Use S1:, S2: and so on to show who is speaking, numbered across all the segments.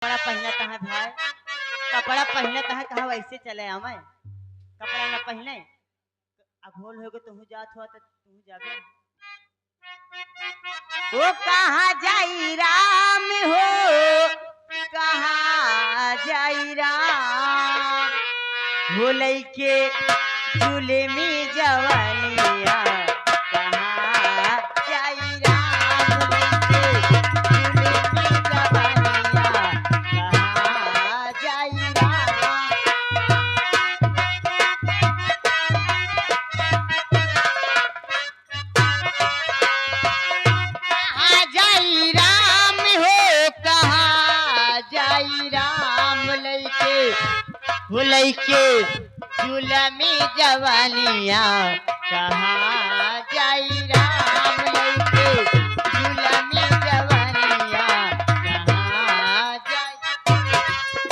S1: कपड़ा पहनता है भाई, कपड़ा पहनता है कहा वैसे चले हमें कपड़ा न पहने अघोल हो गए तुम जात हो तो तुम जाबे ओ कहाँ जाई राम हो कहाँ जाई राम हो लइके जुलमी जवानिया कहाँ जाई राम लइके जुलमी जवानिया कहाँ जाई राम कहाँ जाई राम हो कहाँ जाई राम लइके जुलमी जवानिया कहाँ जाई राम लइके जुलमी जवानिया कहाँ जाई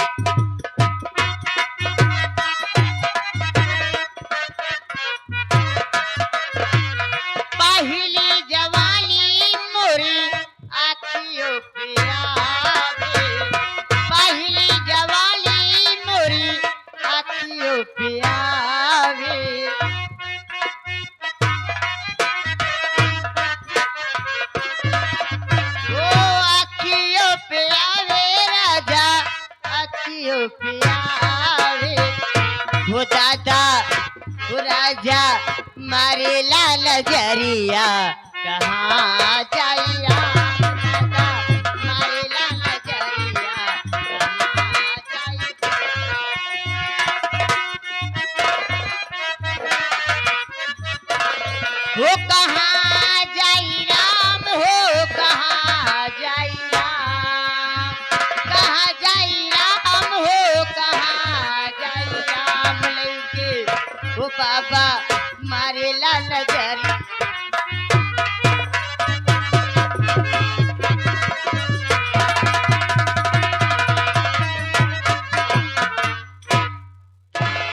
S1: पहली जवानी मोरी आँखियों पे आवे पहली जवानी मोरी आँखियों पे आवे ओ आँखियों पे आवे राजा आँखियों पे आवे हो दादा हो राजा मारे लाल जरिया कहाँ जाई राम दादा मारे लाल जरिया कहाँ जाई हो कहाँ जाई राम हो कहाँ जाई राम कहाँ जाई राम हो कहाँ जाई राम लइके ओ बाबा मारे लाल जरिया